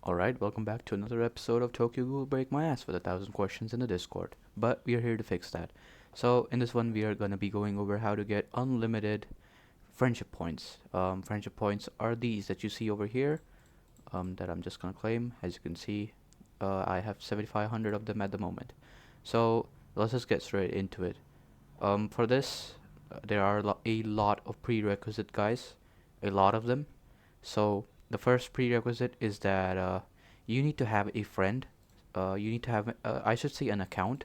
Alright, welcome back to another episode of Tokyo Ghoul Break My Ass with 1,000 questions in the Discord. But we are here to fix that. So, in this one, we are gonna be going over how to get unlimited friendship points. Friendship points are these that you see over here, that I'm just gonna claim. As you can see, I have 7,500 of them at the moment. So, let's just get straight into it. For this, there are a lot of prerequisite guys, a lot of them. So the first prerequisite is that you need to have a friend. You need to have, I should say, an account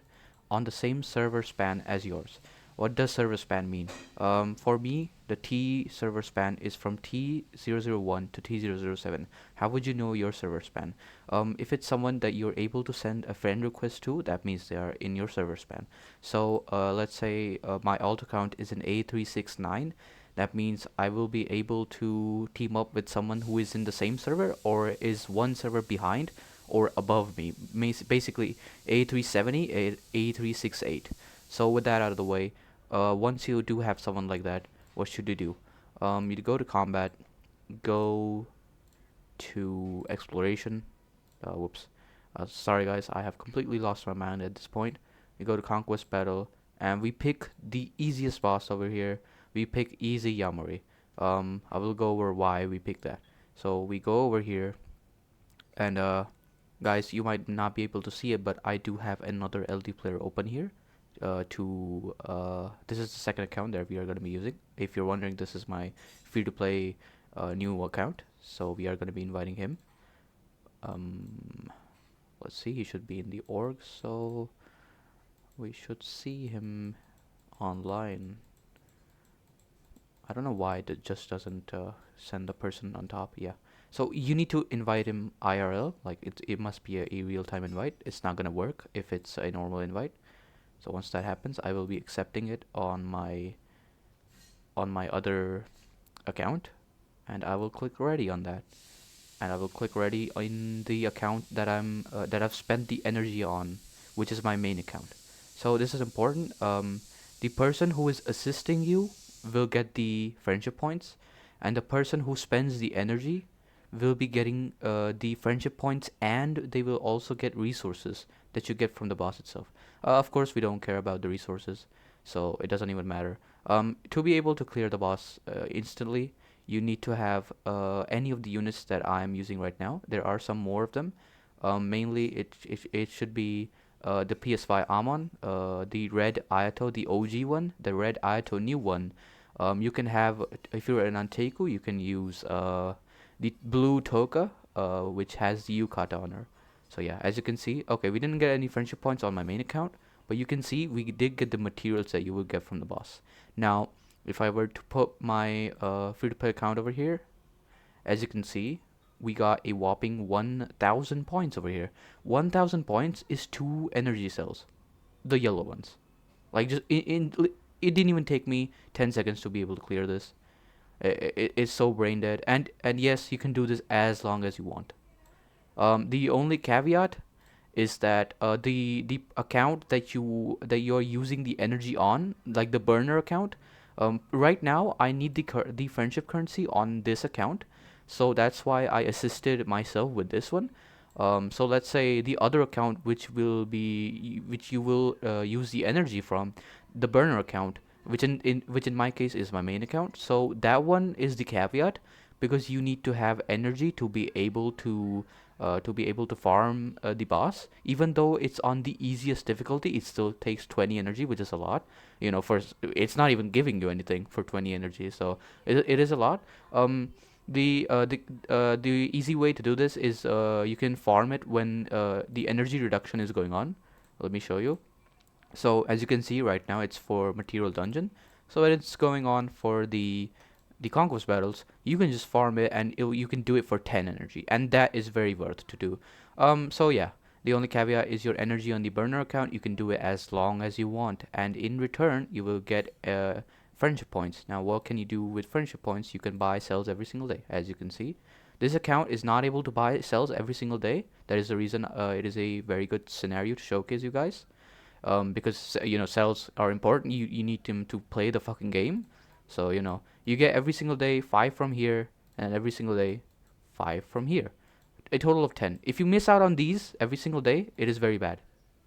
on the same server span as yours. What does server span mean? For me, the T server span is from T001 to T007. How would you know your server span? If it's someone that you're able to send a friend request to, that means they are in your server span. So let's say my alt account is an A369. That means I will be able to team up with someone who is in the same server or is one server behind or above me. Basically, A370, A368. So with that out of the way, once you do have someone like that, what should you do? You go to combat, go to exploration. Whoops. Sorry guys, I have completely lost my mind at this point. We go to conquest battle, and we pick the easiest boss over here. We pick easy Yamori. I will go over why we pick that. So we go over here, and guys, you might not be able to see it, but I do have another LD player open here. This is the second account that we are going to be using. If you're wondering, this is my free-to-play new account. So we are going to be inviting him. Um, let's see, he should be in the org, so we should see him online. I don't know why it just doesn't send the person on top. Yeah. So you need to invite him IRL. Like it must be a real-time invite. It's not gonna work if it's a normal invite. So once that happens, I will be accepting it on my other account, and I will click ready on that, and I will click ready in the account that I've spent the energy on, which is my main account. So this is important. The person who is assisting you will get the friendship points, and the person who spends the energy will be getting the friendship points, and they will also get resources that you get from the boss itself. Of course, we don't care about the resources, so it doesn't even matter. To be able to clear the boss instantly, you need to have any of the units that I'm using right now. There are some more of them. Mainly, it should be the PS5 Amon, the red Ayato, the OG one, the red Ayato new one. You can have, if you're an Anteku, you can use the blue Toka, which has the Yukata on her. So yeah, as you can see, okay, we didn't get any friendship points on my main account, but you can see we did get the materials that you will get from the boss. Now, if I were to put my free-to-play account over here, as you can see, we got a whopping 1,000 points over here. 1,000 points is 2 energy cells, the yellow ones. Like just it didn't even take me 10 seconds to be able to clear this. It's so brain dead, and yes, you can do this as long as you want. The only caveat is that the account that you're using the energy on, like the burner account, right now I need the friendship currency on this account, so that's why I assisted myself with this one. So let's say the other account, which you will use the energy from, the burner account, which in my case is my main account. So that one is the caveat, because you need to have energy to be able to farm the boss. Even though it's on the easiest difficulty, it still takes 20 energy, which is a lot. It's not even giving you anything for 20 energy, so it is a lot. Um, the easy way to do this is you can farm it when the energy reduction is going on. Let me show you. So as you can see right now, it's for material dungeon. So when it's going on for the conquest battles, you can just farm it, and you can do it for 10 energy, and that is very worth to do. So yeah, the only caveat is your energy on the burner account. You can do it as long as you want, and in return, you will get friendship points. Now, what can you do with friendship points? You can buy cells every single day, as you can see. This account is not able to buy cells every single day. That is the reason it is a very good scenario to showcase you guys. Because cells are important. You need them to play the fucking game. So you get every single day 5 from here, and every single day 5 from here a total of 10. If you miss out on these every single day, it is very bad.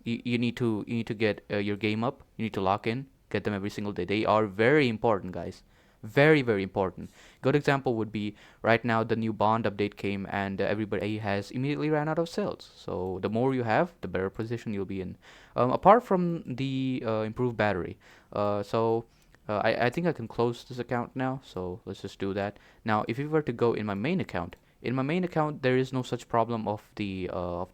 You need to get your game up. You need to lock in, get them every single day. They are very important, guys. Very, very important. Good example would be right now the new Bond update came and everybody has immediately ran out of cells. So the more you have, the better position you'll be in. Apart from the improved battery, I think I can close this account now. So let's just do that. Now, if you were to go in my main account there is no such problem of the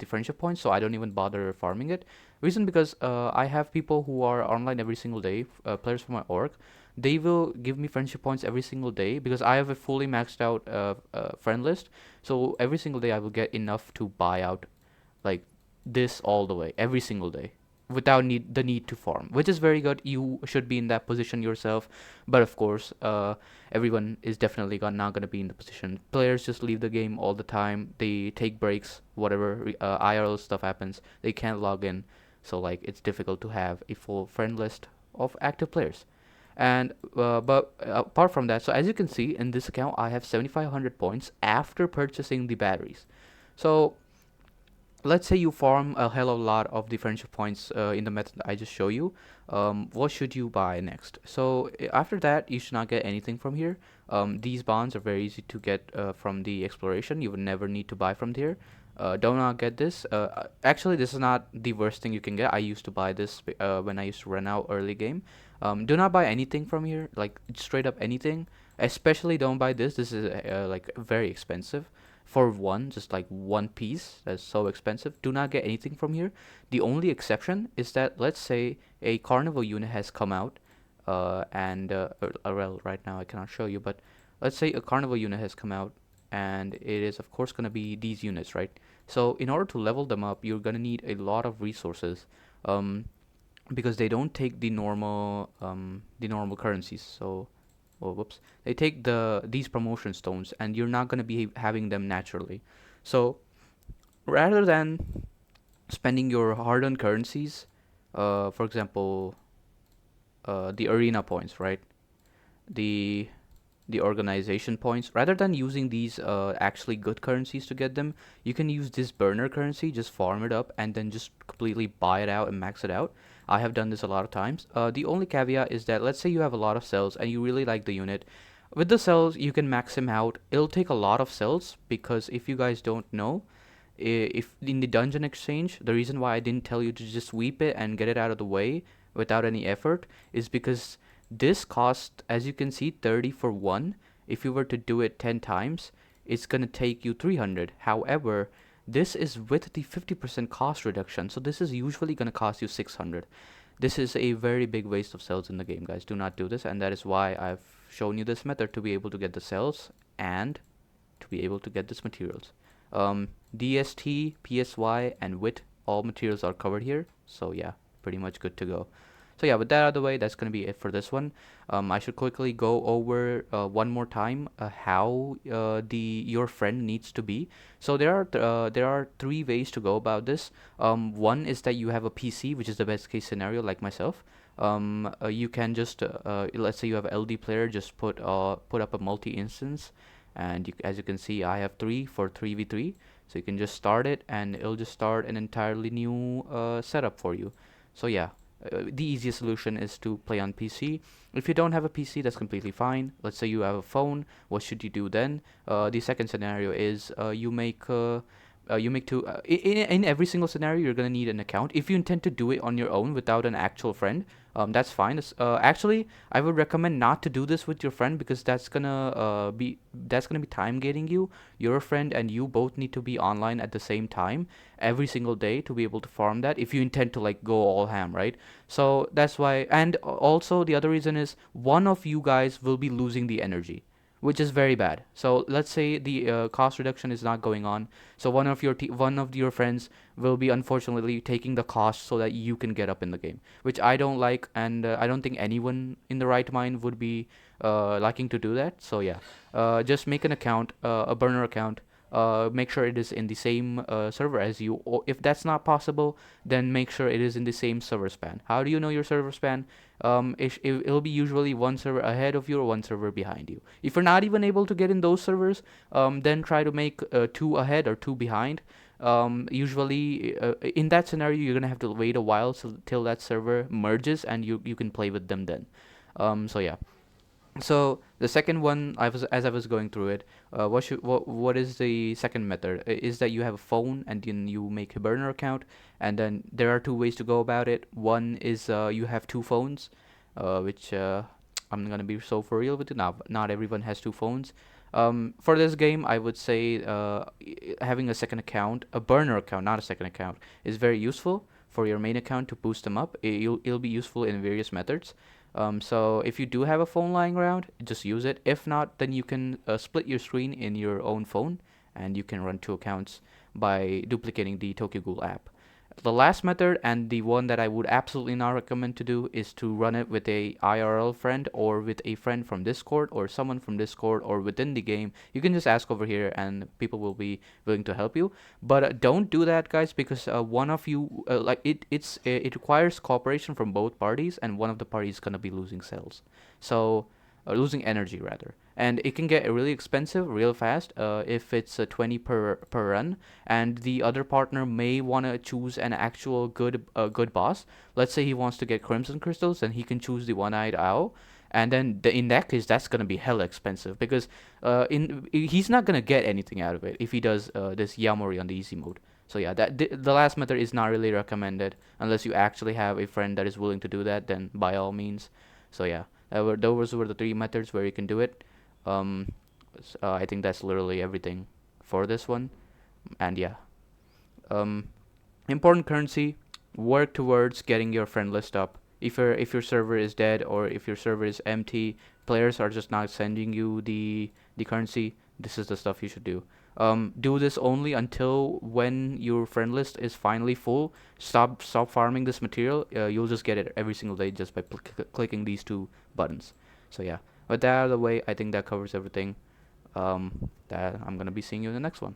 friendship points, so I don't even bother farming it. Reason because I have people who are online every single day, players from my org. They will give me friendship points every single day because I have a fully maxed out friend list. So every single day I will get enough to buy out like this all the way every single day without the need to farm, which is very good. You should be in that position yourself, but of course everyone is definitely not going to be in the position. Players just leave the game all the time, they take breaks, whatever IRL stuff happens, they can't log in. So like it's difficult to have a full friend list of active players. And but apart from that, so as you can see in this account I have 7500 points after purchasing the batteries. So let's say you farm a hell of a lot of the friendship points in the method I just show you. What should you buy next? So after that, you should not get anything from here. These bonds are very easy to get from the exploration. You would never need to buy from here. Do not get this. Actually, this is not the worst thing you can get. I used to buy this when I used to run out early game. Do not buy anything from here, like straight up anything. Especially don't buy this. This is like very expensive for one, just like one piece. That's so expensive. Do not get anything from here. The only exception is that let's say a carnival unit has come out, well, right now I cannot show you, but let's say a carnival unit has come out, and it is of course gonna be these units, right? So in order to level them up, you're gonna need a lot of resources, because they don't take the normal currencies. So oh whoops, they take these promotion stones and you're not going to be having them naturally. So rather than spending your hard-earned currencies, for example, the arena points, right, the the organization points, rather than using these actually good currencies to get them, you can use this burner currency, just farm it up and then just completely buy it out and max it out. I have done this a lot of times. The only caveat is that let's say you have a lot of cells and you really like the unit. With the cells, you can max him out. It'll take a lot of cells because if you guys don't know, if in the dungeon exchange, the reason why I didn't tell you to just sweep it and get it out of the way without any effort is because this cost, as you can see, 30 for one. If you were to do it 10 times, it's gonna take you 300. However, this is with the 50% cost reduction, so this is usually gonna cost you 600. This is a very big waste of cells in the game, guys. Do not do this, and that is why I've shown you this method to be able to get the cells and to be able to get this materials. DST, PSY, and WIT, all materials are covered here, so yeah, pretty much good to go. So yeah, with that out of the way, that's going to be it for this one. I should quickly go over one more time how your friend needs to be. So there are three ways to go about this. One is that you have a PC, which is the best case scenario, like myself. You can just let's say you have a LD player, just put up a multi instance, and as you can see, I have 3 for 3v3. So you can just start it, and it'll just start an entirely new setup for you. So yeah, the easiest solution is to play on PC. If you don't have a PC, that's completely fine. Let's say you have a phone. What should you do then? The second scenario is you make two. In every single scenario, you're gonna need an account. If you intend to do it on your own without an actual friend, that's fine. Actually, I would recommend not to do this with your friend because that's gonna be time gating you. Your friend and you both need to be online at the same time every single day to be able to farm that. If you intend to like go all ham, right? So that's why. And also the other reason is one of you guys will be losing the energy, which is very bad. So let's say the cost reduction is not going on, so one of your friends will be unfortunately taking the cost so that you can get up in the game, which I don't like, and I don't think anyone in the right mind would be liking to do that. So yeah, just make an account, a burner account, make sure it is in the same server as you. Or if that's not possible, then make sure it is in the same server span. How do you know your server span? It'll be usually one server ahead of you or one server behind you. If you're not even able to get in those servers, then try to make two ahead or two behind. Usually, in that scenario, you're gonna have to wait a while till that server merges, and you can play with them then. So yeah. So the second one, as I was going through it, what is the second method? Is that you have a phone and then you make a burner account, and then there are two ways to go about it. One is you have two phones, which I'm gonna be so for real with you now. Not everyone has two phones. For this game, I would say having a second account, a burner account, not a second account, is very useful for your main account to boost them up. It'll be useful in various methods. So if you do have a phone lying around, just use it. If not, then you can split your screen in your own phone, and you can run two accounts by duplicating the Tokyo Ghoul app. The last method, and the one that I would absolutely not recommend to do, is to run it with a IRL friend or with a friend from Discord or someone from Discord or within the game. You can just ask over here and people will be willing to help you. But don't do that, guys, because one of you it requires cooperation from both parties, and one of the parties is gonna be losing cells. So losing energy rather, and it can get really expensive real fast if it's 20 per run, and the other partner may want to choose an actual good boss. Let's say he wants to get crimson crystals, and he can choose the one-eyed owl, and then in that case that's gonna be hella expensive because he's not gonna get anything out of it if he does this Yamori on the easy mode. So yeah, the last method is not really recommended unless you actually have a friend that is willing to do that. Then by all means. So yeah, those were the three methods where you can do it. Um, I think that's literally everything for this one. And yeah, um, important currency. Work towards getting your friend list up. If your server is dead or if your server is empty, players are just not sending you the currency. This is the stuff you should do. Do this only until when your friend list is finally full. Stop farming this material. You'll just get it every single day just by clicking these two buttons. So yeah, with that out of the way, I think that covers everything. That I'm gonna be seeing you in the next one.